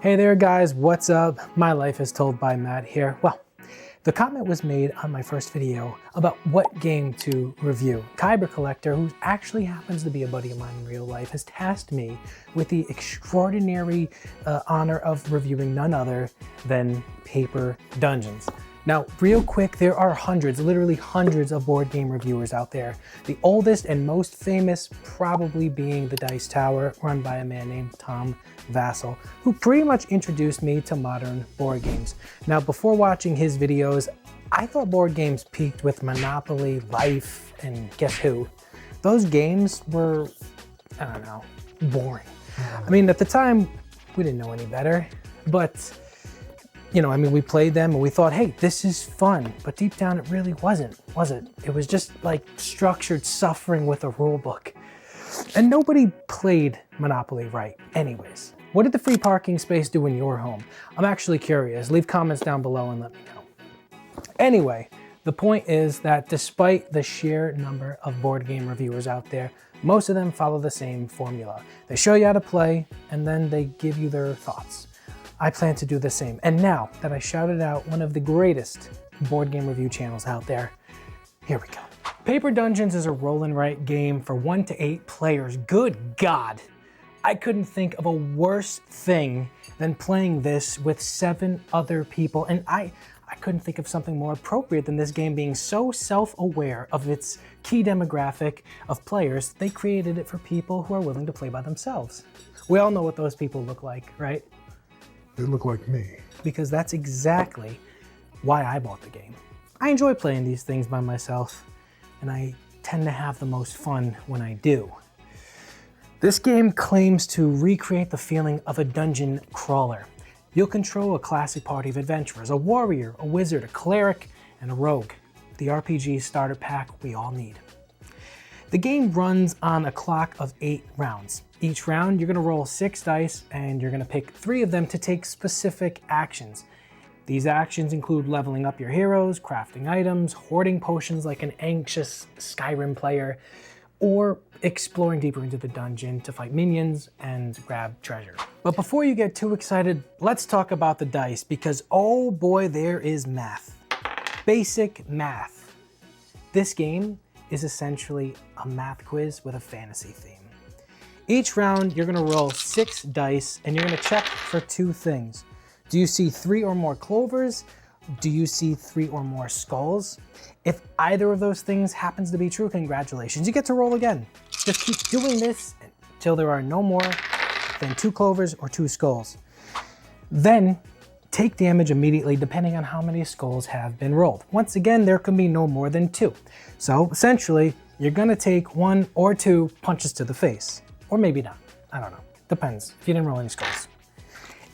Hey there guys, what's up? My life is told by Matt here. Well, the comment was made on my first video about what game to review. Kyber Collector, who actually happens to be a buddy of mine in real life, has tasked me with the extraordinary honor of reviewing none other than Paper Dungeons. Now, real quick, there are hundreds, literally hundreds of board game reviewers out there. The oldest and most famous probably being The Dice Tower, run by a man named Tom Vasel, who pretty much introduced me to modern board games. Now, before watching his videos, I thought board games peaked with Monopoly, Life, and Guess Who. Those games were, I don't know, boring. I mean, at the time, we didn't know any better, but we played them and we thought, hey, this is fun. But deep down, it really wasn't, was it? It was just like structured suffering with a rule book. And nobody played Monopoly right anyways. What did the free parking space do in your home? I'm actually curious. Leave comments down below and let me know. Anyway, the point is that despite the sheer number of board game reviewers out there, most of them follow the same formula. They show you how to play and then they give you their thoughts. I plan to do the same. And now that I shouted out one of the greatest board game review channels out there, here we go. Paper Dungeons is a roll and write game for 1 to 8 players. Good God. I couldn't think of a worse thing than playing this with 7 other people. And I couldn't think of something more appropriate than this game being so self-aware of its key demographic of players, they created it for people who are willing to play by themselves. We all know what those people look like, right? They look like me. Because that's exactly why I bought the game. I enjoy playing these things by myself, and I tend to have the most fun when I do. This game claims to recreate the feeling of a dungeon crawler. You'll control a classic party of adventurers, a warrior, a wizard, a cleric, and a rogue. The RPG starter pack we all need. The game runs on a clock of 8 rounds. Each round, you're gonna roll 6 dice and you're gonna pick 3 of them to take specific actions. These actions include leveling up your heroes, crafting items, hoarding potions like an anxious Skyrim player, or exploring deeper into the dungeon to fight minions and grab treasure. But before you get too excited, let's talk about the dice because oh boy, there is math. Basic math. This game is essentially a math quiz with a fantasy theme. Each round, you're gonna roll 6 dice and you're gonna check for 2 things. Do you see 3 or more clovers? Do you see 3 or more skulls? If either of those things happens to be true, congratulations, you get to roll again. Just keep doing this until there are no more than 2 clovers or 2 skulls. Then, take damage immediately depending on how many skulls have been rolled. Once again, there can be no more than 2. So essentially, you're gonna take 1 or 2 punches to the face. Or maybe not, I don't know, depends if you didn't roll any skulls.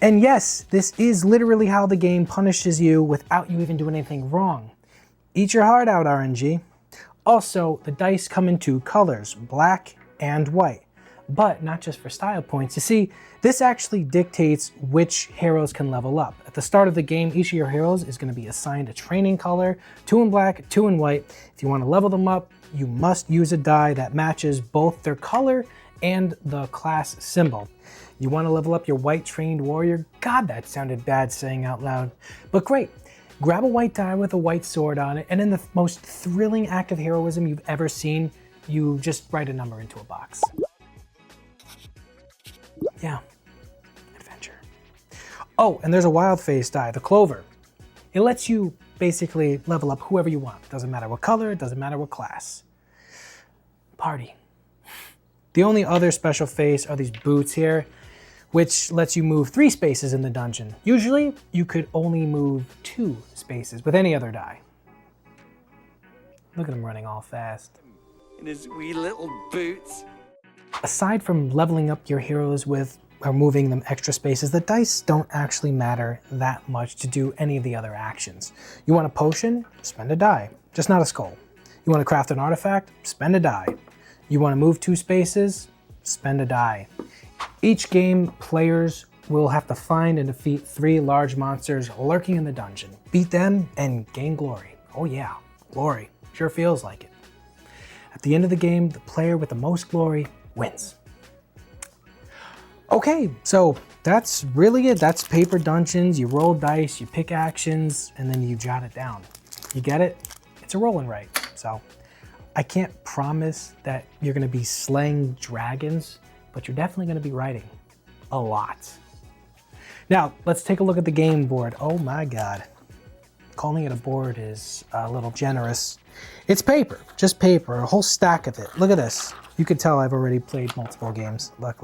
And yes, this is literally how the game punishes you without you even doing anything wrong. Eat your heart out, RNG. Also, the dice come in 2 colors, black and white. But not just for style points. You see, this actually dictates which heroes can level up. At the start of the game, each of your heroes is going to be assigned a training color, 2 in black, 2 in white. If you want to level them up, you must use a die that matches both their color and the class symbol. You want to level up your white trained warrior? God, that sounded bad saying out loud. But great. Grab a white die with a white sword on it, and in the most thrilling act of heroism you've ever seen, you just write a number into a box. Yeah, adventure. Oh, and there's a wild face die, the clover. It lets you basically level up whoever you want. Doesn't matter what color, it doesn't matter what class. Party. The only other special face are these boots here, which lets you move 3 spaces in the dungeon. Usually, you could only move 2 spaces with any other die. Look at him running all fast. In his wee little boots. Aside from leveling up your heroes with or moving them extra spaces, the dice don't actually matter that much to do any of the other actions. You want a potion? Spend a die, just not a skull. You want to craft an artifact? Spend a die. You want to move 2 spaces? Spend a die. Each game, players will have to find and defeat 3 large monsters lurking in the dungeon. Beat them and gain glory. Oh yeah, glory. Sure feels like it. At the end of the game, the player with the most glory wins. Okay, so that's really it. That's Paper Dungeons. You roll dice, you pick actions, and then you jot it down. You get it? It's a roll and write. So I can't promise that you're gonna be slaying dragons, but you're definitely gonna be writing a lot. Now, let's take a look at the game board. Oh my God. Calling it a board is a little generous. It's paper, just paper, a whole stack of it. Look at this. You can tell I've already played multiple games. Look.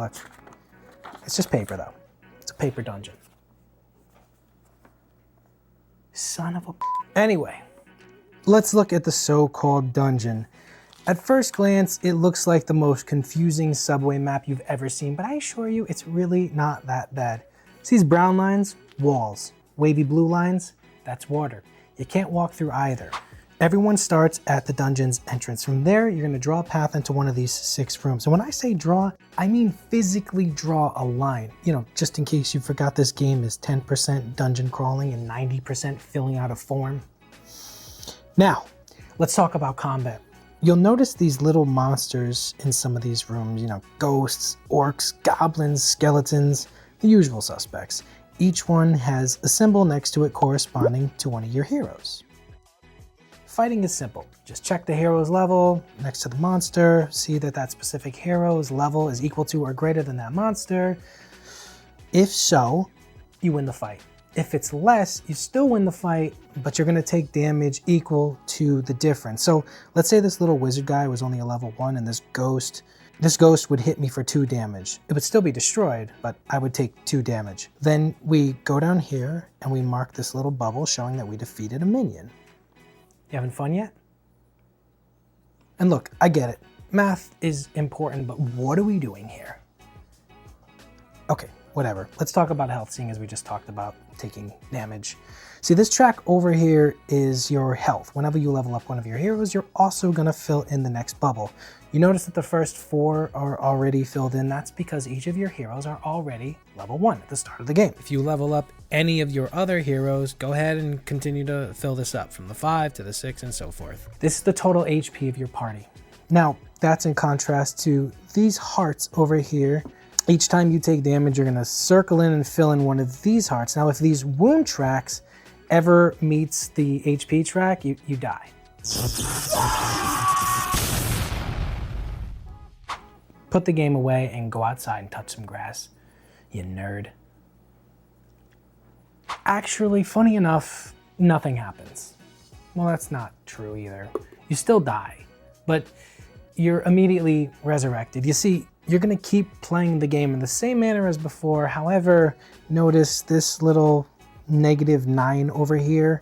It's just paper though. It's a paper dungeon. Son of a... Anyway, let's look at the so-called dungeon. At first glance, it looks like the most confusing subway map you've ever seen, but I assure you it's really not that bad. See these brown lines? Walls. Wavy blue lines? That's water. You can't walk through either. Everyone starts at the dungeon's entrance. From there, you're gonna draw a path into one of these 6 rooms. And when I say draw, I mean physically draw a line. You know, just in case you forgot, this game is 10% dungeon crawling and 90% filling out a form. Now, let's talk about combat. You'll notice these little monsters in some of these rooms, you know, ghosts, orcs, goblins, skeletons, the usual suspects. Each one has a symbol next to it corresponding to one of your heroes. Fighting is simple. Just check the hero's level next to the monster, see that that specific hero's level is equal to or greater than that monster. If so, you win the fight. If it's less, you still win the fight, but you're gonna take damage equal to the difference. So let's say this little wizard guy was only a level 1 and this ghost would hit me for 2 damage. It would still be destroyed, but I would take 2 damage. Then we go down here and we mark this little bubble showing that we defeated a minion. You having fun yet? And look, I get it. Math is important, but what are we doing here? Okay, whatever. Let's talk about health, seeing as we just talked about taking damage. See, this track over here is your health. Whenever you level up one of your heroes, you're also gonna fill in the next bubble. You notice that the first 4 are already filled in. That's because each of your heroes are already level 1 at the start of the game. If you level up any of your other heroes, go ahead and continue to fill this up from the 5 to the 6 and so forth. This is the total HP of your party. Now, that's in contrast to these hearts over here. Each time you take damage, you're gonna circle in and fill in one of these hearts. Now, if these wound tracks ever meets the HP track, you die. Put the game away and go outside and touch some grass, you nerd. Actually, funny enough, nothing happens. Well, that's not true either. You still die, but you're immediately resurrected. You see, you're gonna keep playing the game in the same manner as before. However, notice this little -9 over here.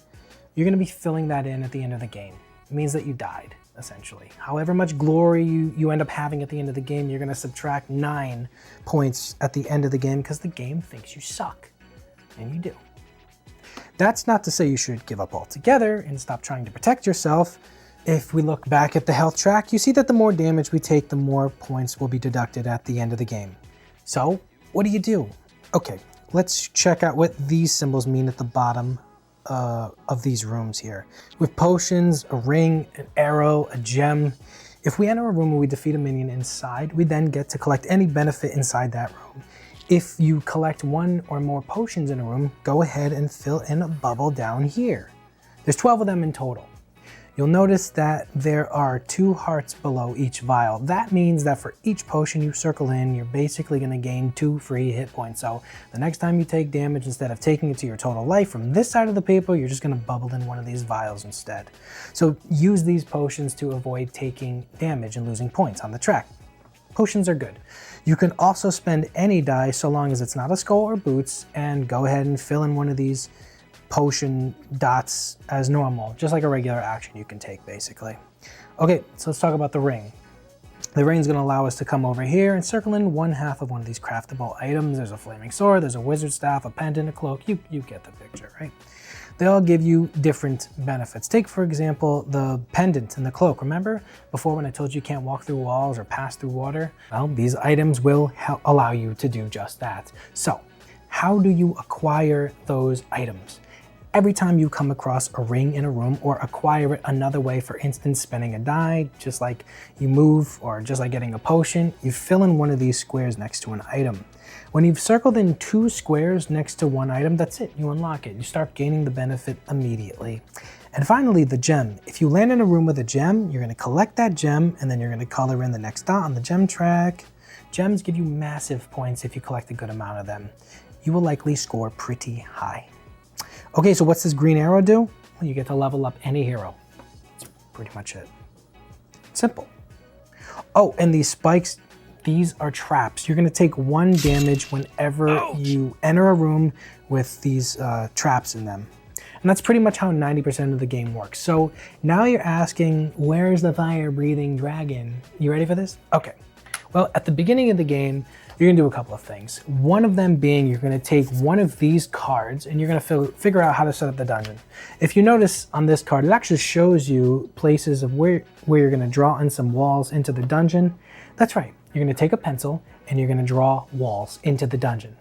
You're gonna be filling that in at the end of the game. It means that you died, essentially. However much glory you end up having at the end of the game, you're gonna subtract 9 points at the end of the game because the game thinks you suck, and you do. That's not to say you should give up altogether and stop trying to protect yourself. If we look back at the health track, you see that the more damage we take, the more points will be deducted at the end of the game. So, what do? Okay, let's check out what these symbols mean at the bottom of these rooms here. With potions, a ring, an arrow, a gem. If we enter a room where we defeat a minion inside, we then get to collect any benefit inside that room. If you collect 1 or more potions in a room, go ahead and fill in a bubble down here. There's 12 of them in total. You'll notice that there are 2 hearts below each vial. That means that for each potion you circle in, you're basically gonna gain 2 free hit points. So the next time you take damage, instead of taking it to your total life from this side of the paper, you're just gonna bubble in one of these vials instead. So use these potions to avoid taking damage and losing points on the track. Potions are good. You can also spend any die so long as it's not a skull or boots, and go ahead and fill in one of these potion dots as normal, just like a regular action you can take, basically. Okay, so let's talk about the ring. The ring's gonna allow us to come over here and circle in 1/2 of one of these craftable items. There's a flaming sword, there's a wizard staff, a pendant, a cloak. You get the picture, right? They all give you different benefits. Take, for example, the pendant and the cloak. Remember before when I told you can't walk through walls or pass through water? Well, these items will allow you to do just that. So, how do you acquire those items? Every time you come across a ring in a room or acquire it another way, for instance, spending a die, just like you move or just like getting a potion, you fill in one of these squares next to an item. When you've circled in 2 squares next to one item, that's it, you unlock it. You start gaining the benefit immediately. And finally, the gem. If you land in a room with a gem, you're gonna collect that gem and then you're gonna color in the next dot on the gem track. Gems give you massive points if you collect a good amount of them. You will likely score pretty high. Okay, so what's this green arrow do? Well, you get to level up any hero. That's pretty much it. Simple. Oh, and these spikes, these are traps. You're gonna take 1 damage whenever you enter a room with these traps in them. And that's pretty much how 90% of the game works. So now you're asking, where's the fire-breathing dragon? You ready for this? Okay. Well, at the beginning of the game, you're gonna do a couple of things. One of them being you're gonna take one of these cards and you're gonna figure out how to set up the dungeon. If you notice on this card, it actually shows you places of where you're gonna draw in some walls into the dungeon. That's right, you're gonna take a pencil and you're gonna draw walls into the dungeon.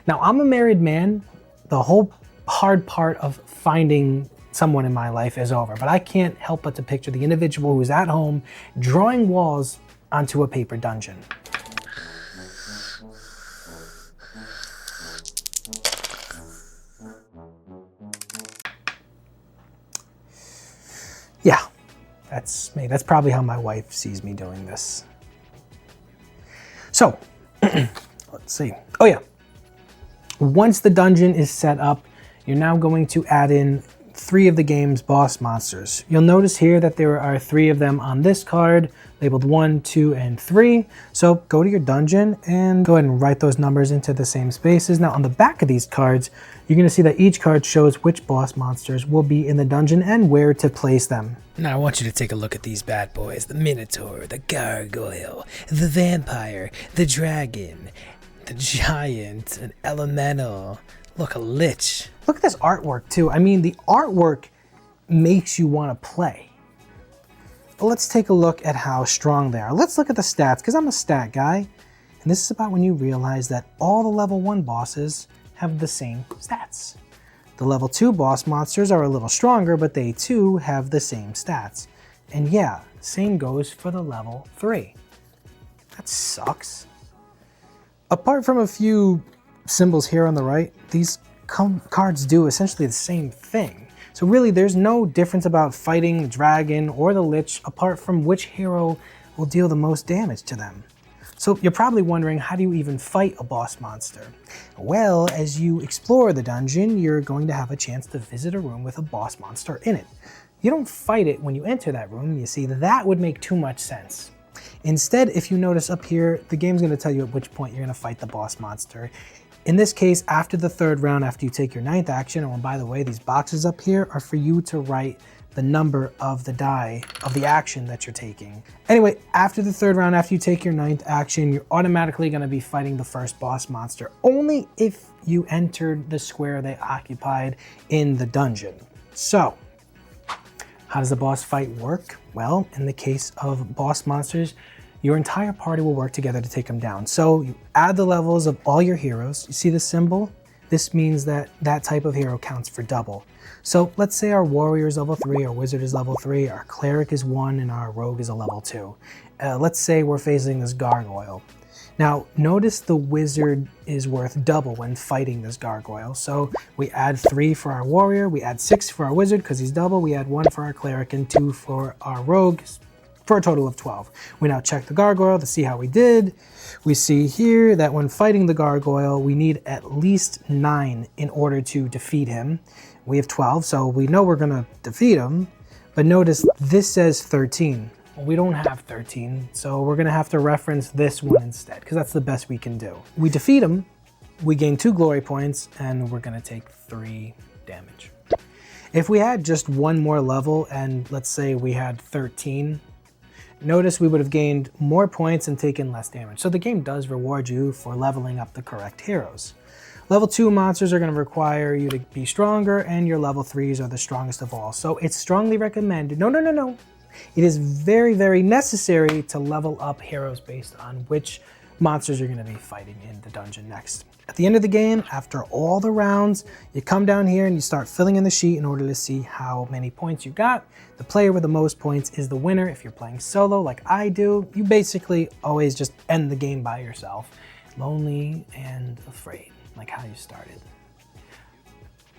Now, I'm a married man. The whole hard part of finding someone in my life is over, but I can't help but to picture the individual who's at home drawing walls onto a paper dungeon. Yeah, that's me. That's probably how my wife sees me doing this. So, let's see. Oh yeah. Once the dungeon is set up, you're now going to add in 3 of the game's boss monsters. You'll notice here that there are 3 of them on this card, labeled 1, 2, and 3. So go to your dungeon and go ahead and write those numbers into the same spaces. Now on the back of these cards, you're gonna see that each card shows which boss monsters will be in the dungeon and where to place them. Now I want you to take a look at these bad boys. The Minotaur, the Gargoyle, the Vampire, the Dragon, the Giant, an Elemental. Look, a Lich. Look at this artwork too. I mean, the artwork makes you want to play. But let's take a look at how strong they are. Let's look at the stats, because I'm a stat guy. And this is about when you realize that all the level 1 bosses have the same stats. The level 2 boss monsters are a little stronger, but they too have the same stats. And yeah, same goes for the level 3. That sucks. Apart from a few symbols here on the right, these cards do essentially the same thing. So really there's no difference about fighting the dragon or the lich apart from which hero will deal the most damage to them. So you're probably wondering, how do you even fight a boss monster? Well, as you explore the dungeon, you're going to have a chance to visit a room with a boss monster in it. You don't fight it when you enter that room. You see, that would make too much sense. Instead, if you notice up here, the game's going to tell you at which point you're going to fight the boss monster. In this case, after the 3rd round, after you take your 9th action, and by the way, these boxes up here are for you to write the number of the die of the action that you're taking. Anyway, after the 3rd round, after you take your 9th action, you're automatically going to be fighting the first boss monster, only if you entered the square they occupied in the dungeon. So, how does the boss fight work? Well, in the case of boss monsters, your entire party will work together to take them down. So you add the levels of all your heroes. You see the symbol? This means that that type of hero counts for double. So let's say our warrior is level 3, our wizard is level 3, our cleric is 1, and our rogue is a level 2. Let's say we're facing this gargoyle. Now, notice the wizard is worth double when fighting this gargoyle. So we add 3 for our warrior, we add 6 for our wizard because he's double, we add 1 for our cleric and 2 for our rogue, for a total of 12. We now check the gargoyle to see how we did. We see here that when fighting the gargoyle, we need at least 9 in order to defeat him. We have 12, so we know we're gonna defeat him, but notice this says 13. Well, we don't have 13, so we're gonna have to reference this one instead, because that's the best we can do. We defeat him, we gain 2 glory points, and we're gonna take 3 damage. If we had just 1 more level, and let's say we had 13, notice we would have gained more points and taken less damage. So the game does reward you for leveling up the correct heroes. Level 2 monsters are going to require you to be stronger, and your level 3s are the strongest of all. So it's strongly recommended, no. It is very, very necessary to level up heroes based on which monsters you're going to be fighting in the dungeon next. At the end of the game, after all the rounds, you come down here and you start filling in the sheet in order to see how many points you got. The player with the most points is the winner. If you're playing solo like I do, you basically always just end the game by yourself. lonely and afraid, like how you started.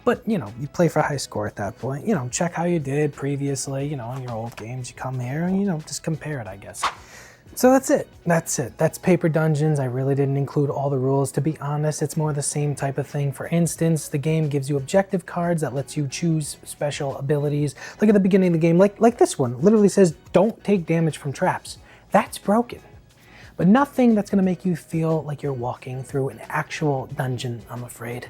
But, you play for a high score at that point. Check how you did previously, in your old games. You come here and, just compare it, I guess. So that's it. That's Paper Dungeons. I really didn't include all the rules. To be honest, it's more the same type of thing. For instance, the game gives you objective cards that lets you choose special abilities. Look at the beginning of the game, like this one. Literally says, don't take damage from traps. That's broken. But nothing that's gonna make you feel like you're walking through an actual dungeon, I'm afraid.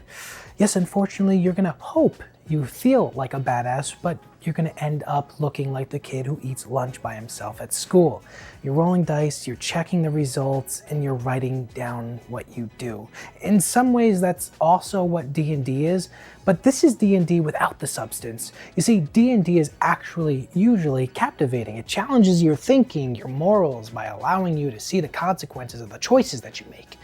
Yes, unfortunately, you're gonna hope you feel like a badass, but you're gonna end up looking like the kid who eats lunch by himself at school. You're rolling dice, you're checking the results, and you're writing down what you do. In some ways, that's also what D&D is, but this is D&D without the substance. You see, D&D is actually usually captivating. It challenges your thinking, your morals, by allowing you to see the consequences of the choices that you make.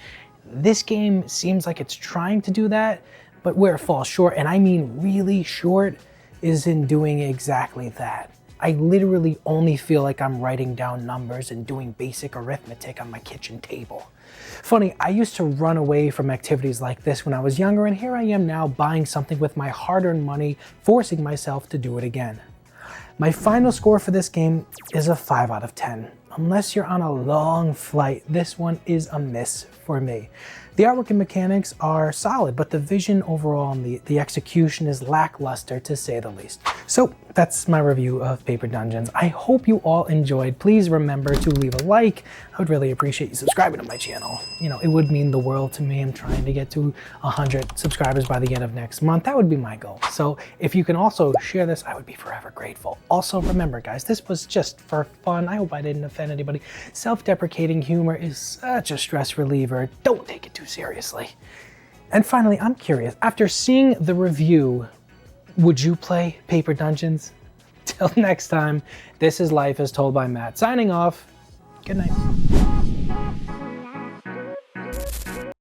This game seems like it's trying to do that, but where it falls short, and I mean really short, is in doing exactly that. I literally only feel like I'm writing down numbers and doing basic arithmetic on my kitchen table. Funny, I used to run away from activities like this when I was younger, and here I am now buying something with my hard-earned money, forcing myself to do it again. My final score for this game is a 5 out of 10. Unless you're on a long flight, this one is a miss for me. The artwork and mechanics are solid, but the vision overall and the execution is lackluster, to say the least. So that's my review of Paper Dungeons. I hope you all enjoyed. Please remember to leave a like. I would really appreciate you subscribing to my channel. It would mean the world to me. I'm trying to get to 100 subscribers by the end of next month. That would be my goal. So if you can also share this, I would be forever grateful. Also, remember guys, this was just for fun. I hope I didn't offend anybody. Self-deprecating humor is such a stress reliever. Don't take it too seriously. And finally, I'm curious, after seeing the review, would you play Paper Dungeons? Till next time, this is Life as Told by Matt, signing off. Good night.